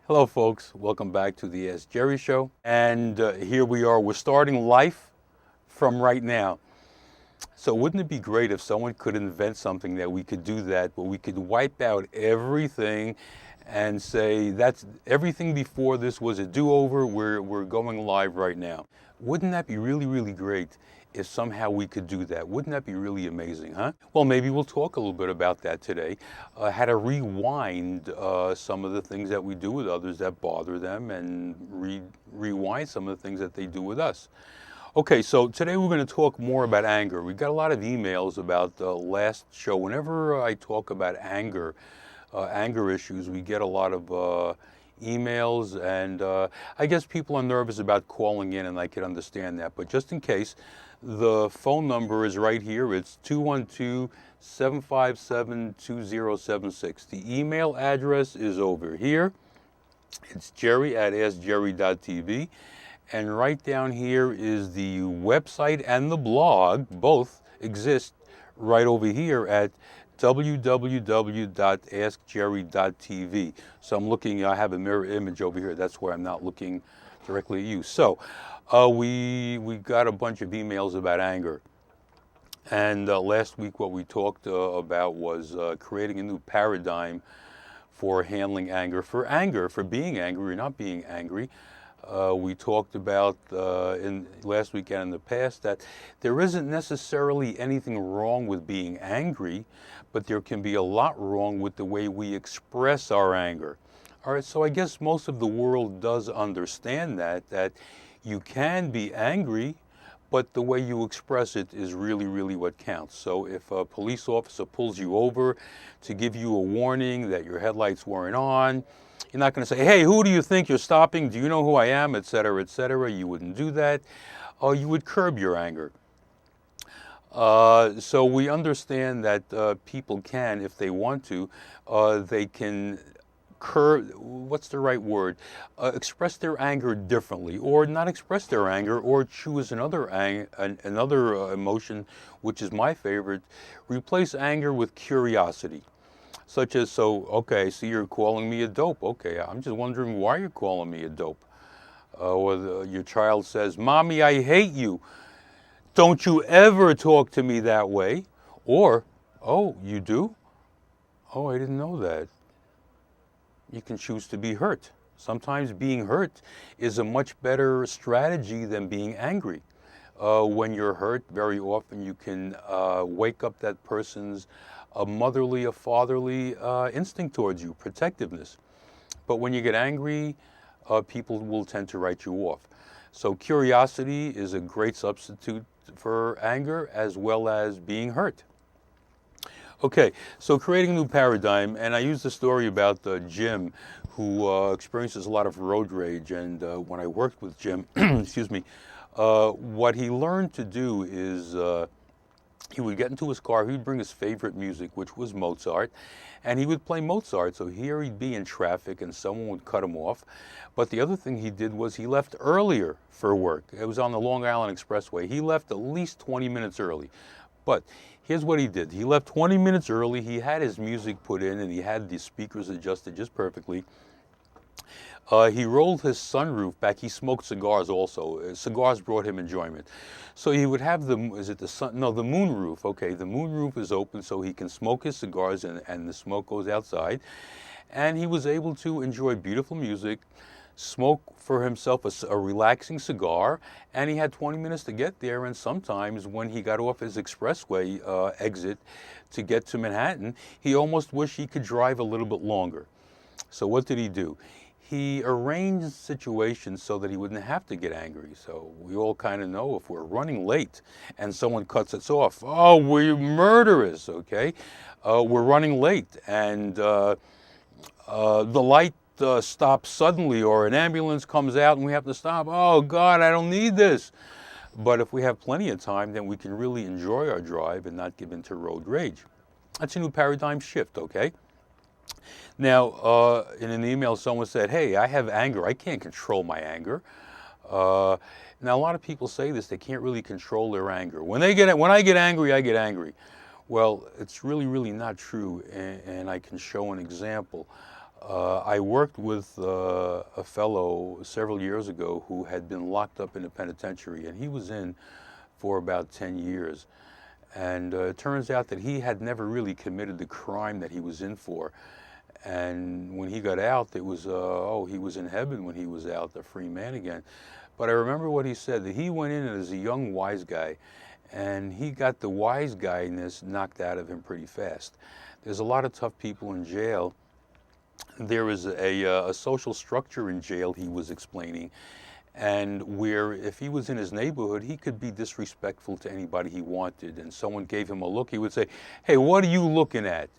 Hello, folks. Welcome back to the Ask Jerry Show. And here we are. We're starting life from right now. So wouldn't it be great if someone could invent something that we could do that, but we could wipe out everything and say that's everything before this was a do-over. We're going live right now. Wouldn't that be really, really great if somehow we could do that? Wouldn't that be really amazing, huh? Well, maybe we'll talk a little bit about that today. How to rewind some of the things that we do with others that bother them and rewind some of the things that they do with us. Okay, so today we're going to talk more about anger. We got a lot of emails about the last show. Whenever I talk about anger issues, we get a lot of emails, and I guess people are nervous about calling in, and I can understand that. But just in case, the phone number is right here. It's 212-757-2076. The email address is over here. It's Jerry at AskJerry.tv. And right down here is the website and the blog. Both exist right over here at www.askjerry.tv. So I'm looking, I have a mirror image over here. That's where I'm not looking directly at you. So we got a bunch of emails about anger. And last week what we talked about was creating a new paradigm for handling anger, for being angry or not being angry. We talked about in last weekend in the past that there isn't necessarily anything wrong with being angry, but there can be a lot wrong with the way we express our anger. All right, so I guess most of the world does understand that you can be angry, but the way you express it is really, really what counts. So if a police officer pulls you over to give you a warning that your headlights weren't on, you're not going to say, hey, who do you think you're stopping? Do you know who I am? Et cetera, et cetera. You wouldn't do that. You would curb your anger. So we understand that people can, if they want to, they can what's the right word? Express their anger differently, or not express their anger, or choose another emotion, which is my favorite. Replace anger with curiosity. Such as, okay, so you're calling me a dope. Okay, I'm just wondering why you're calling me a dope. Or your child says, Mommy, I hate you. Don't you ever talk to me that way. Or, oh, you do? Oh, I didn't know that. You can choose to be hurt. Sometimes being hurt is a much better strategy than being angry. When you're hurt, very often you can wake up that person's a motherly, a fatherly instinct towards you, protectiveness. But when you get angry, people will tend to write you off. So curiosity is a great substitute for anger as well as being hurt. Okay, so creating a new paradigm, and I use the story about Jim, who experiences a lot of road rage. And when I worked with Jim, excuse me, what he learned to do is he would get into his car, he'd bring his favorite music, which was Mozart, and he would play Mozart. So here he'd be in traffic and someone would cut him off. But the other thing he did was he left earlier for work. It was on the Long Island Expressway. He left at least 20 minutes early. But here's what he did. He left 20 minutes early. He had his music put in and he had the speakers adjusted just perfectly. He rolled his sunroof back. He smoked cigars also. Cigars brought him enjoyment. So he would have the moonroof. Okay, the moonroof is open so he can smoke his cigars and the smoke goes outside. And he was able to enjoy beautiful music, smoke for himself a relaxing cigar, and he had 20 minutes to get there. And sometimes when he got off his expressway exit to get to Manhattan, he almost wished he could drive a little bit longer. So what did he do? He arranged situations so that he wouldn't have to get angry. So we all kind of know if we're running late and someone cuts us off, oh, we're murderous, okay? We're running late and the light stops suddenly, or an ambulance comes out and we have to stop. Oh, God, I don't need this. But if we have plenty of time, then we can really enjoy our drive and not give into road rage. That's a new paradigm shift, okay? Now, in an email, someone said, hey, I have anger. I can't control my anger. Now, a lot of people say this. They can't really control their anger. When I get angry, I get angry. Well, it's really, really not true, and I can show an example. I worked with a fellow several years ago who had been locked up in a penitentiary, and he was in for about 10 years. And it turns out that he had never really committed the crime that he was in for. And when he got out, it was, oh, he was in heaven when he was out, a free man again. But I remember what he said, that he went in as a young wise guy, and he got the wise guyness knocked out of him pretty fast. There's a lot of tough people in jail. There is a social structure in jail, he was explaining, and where if he was in his neighborhood, he could be disrespectful to anybody he wanted, and someone gave him a look, he would say, "Hey, what are you looking at?"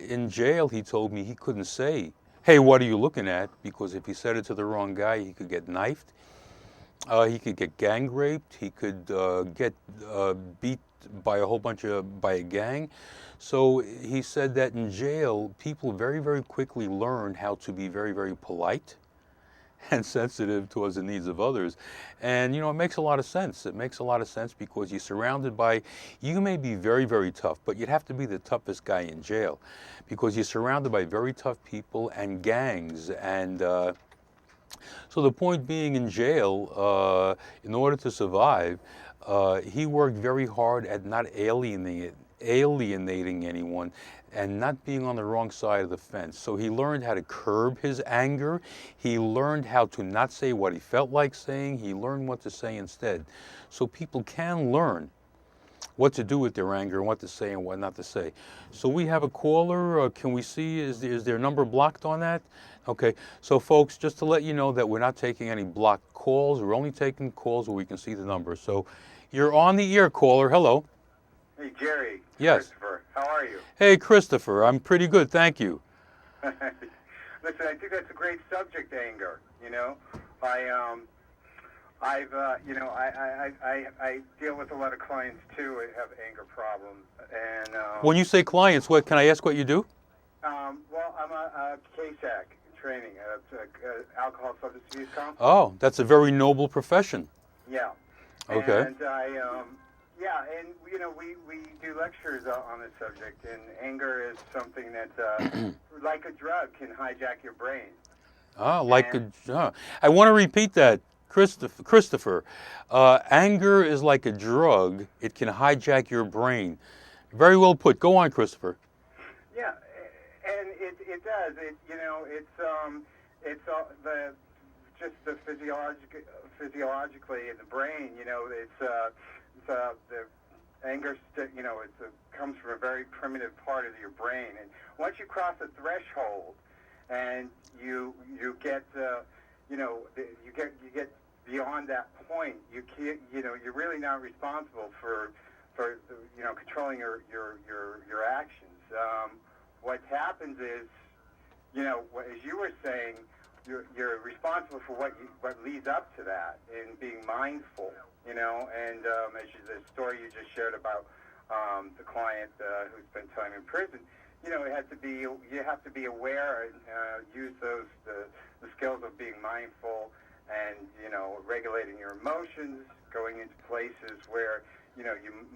In jail, he told me he couldn't say, "Hey, what are you looking at?" because if he said it to the wrong guy, he could get knifed, he could get gang raped, he could get beat by a gang. So he said that in jail, people very, very quickly learn how to be very, very polite and sensitive towards the needs of others. And, it makes a lot of sense. It makes a lot of sense because you're surrounded by, you may be very, very tough, but you'd have to be the toughest guy in jail because you're surrounded by very tough people and gangs. And so the point being, in jail, in order to survive, he worked very hard at not alienating anyone and not being on the wrong side of the fence. So he learned how to curb his anger. He learned how to not say what he felt like saying. He learned what to say instead. So people can learn what to do with their anger and what to say and what not to say. So we have a caller. Can we see, is their number blocked on that? Okay, so folks, just to let you know that we're not taking any blocked calls. We're only taking calls where we can see the number. So you're on the air, caller. Hello. Hey, Jerry. Yes. Christopher, how are you? Hey, Christopher. I'm pretty good, thank you. Listen, I think that's a great subject, anger. I deal with a lot of clients too who have anger problems, and When you say clients, what can I ask what you do? well, I'm a KSAC training, alcohol substance abuse counselor. Oh, that's a very noble profession. Yeah. Okay. And we do lectures on this subject, and anger is something that, like a drug, can hijack your brain. I want to repeat that, Christopher. Anger is like a drug. It can hijack your brain. Very well put. Go on, Christopher. Yeah, and it does. It's the physiologically in the brain. The anger. Comes from a very primitive part of your brain, and once you cross a threshold, and you get beyond that point, you can't. You're really not responsible for controlling your actions. What happens is, as you were saying, you're responsible for what leads up to that, and being mindful. And the story you just shared about the client who spent time in prison, you have to be aware and use the skills of being mindful and regulating your emotions, going into places where you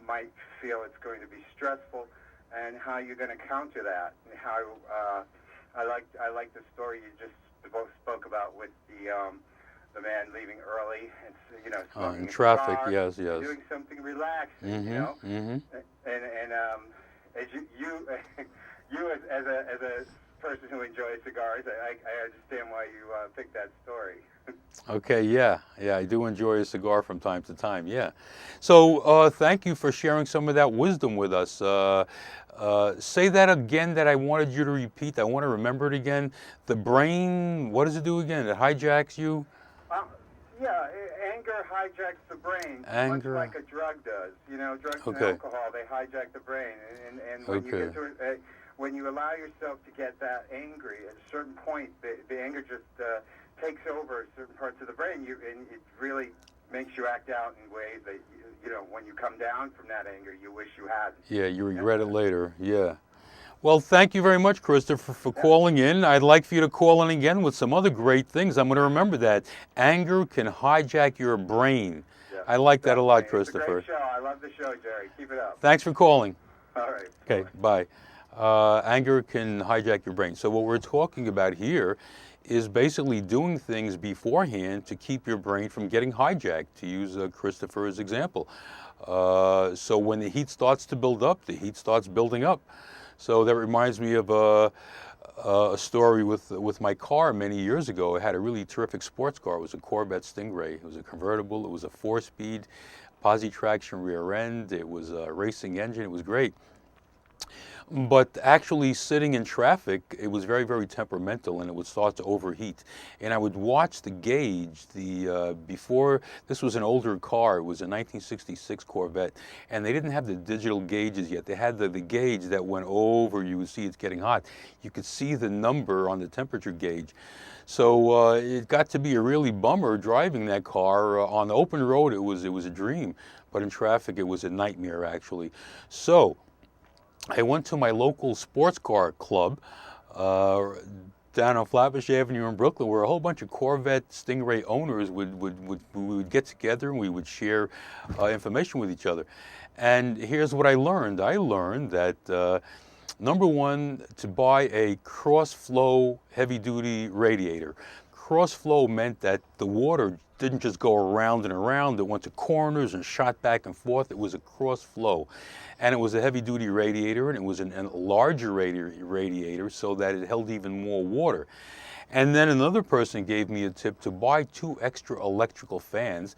might feel it's going to be stressful, and how you're going to counter that, and how I like the story you just spoke about with the man leaving early and smoking In his traffic, cigar, yes. doing something relaxing, and as you as a person who enjoys cigars, I understand why you picked that story. Okay, yeah, I do enjoy a cigar from time to time, yeah. So thank you for sharing some of that wisdom with us. Say that again that I wanted you to repeat. I want to remember it again. The brain, what does it do again? It hijacks you? Anger hijacks the brain, Anger. much like a drug does. Drugs and Okay. alcohol, they hijack the brain. And when you get to when you allow yourself to get that angry, at a certain point, the anger just takes over certain parts of the brain, and it really makes you act out in ways that, when you come down from that anger, you wish you hadn't. Yeah, you regret it later, yeah. Well, thank you very much, Christopher, for calling in. I'd like for you to call in again with some other great things. I'm going to remember that. Anger can hijack your brain. Yeah. I like that a lot, It's Christopher. a great show. I love the show, Jerry. Keep it up. Thanks for calling. All right. Okay, bye. Anger can hijack your brain. So what we're talking about here is basically doing things beforehand to keep your brain from getting hijacked, to use Christopher's example. So when the heat starts to build up, the heat starts building up. So that reminds me of a story with my car many years ago. I had a really terrific sports car. It was a Corvette Stingray. It was a convertible. It was a 4-speed, posi-traction rear end. It was a racing engine. It was great. But actually sitting in traffic, it was very, very temperamental, and it would start to overheat. And I would watch the gauge, before, this was an older car, it was a 1966 Corvette, and they didn't have the digital gauges yet. They had the gauge that went over, you would see it's getting hot. You could see the number on the temperature gauge. So it got to be a really bummer driving that car. On the open road, it was a dream, but in traffic, it was a nightmare, actually. So I went to my local sports car club down on Flatbush Avenue in Brooklyn, where a whole bunch of Corvette Stingray owners would get together, and we would share information with each other. And here's what I learned. I learned that number one, to buy a cross-flow heavy-duty radiator. Cross-flow meant that the water didn't just go around and around. It went to corners and shot back and forth. It was a cross-flow. And it was a heavy-duty radiator, and it was a larger radiator so that it held even more water. And then another person gave me a tip to buy 2 extra electrical fans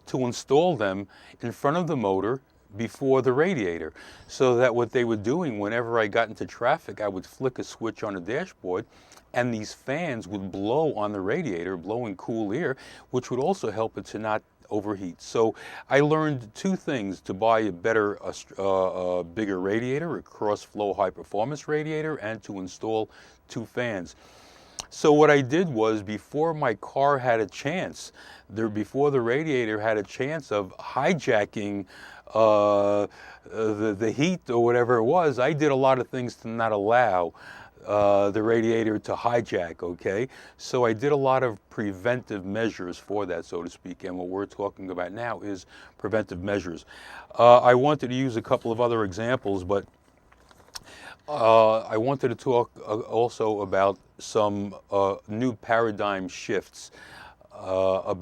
to install them in front of the motor before the radiator, so that what they were doing, whenever I got into traffic, I would flick a switch on the dashboard, and these fans would blow on the radiator, blowing cool air, which would also help it to not overheat. So I learned 2 things: to buy a better, bigger radiator, a cross-flow high-performance radiator, and to install 2 fans. So what I did was, before my car had a chance, before the radiator had a chance of hijacking the heat or whatever it was, I did a lot of things to not allow the radiator to hijack, okay? So I did a lot of preventive measures for that, so to speak, and what we're talking about now is preventive measures. I wanted to use a couple of other examples, but I wanted to talk also about some new paradigm shifts about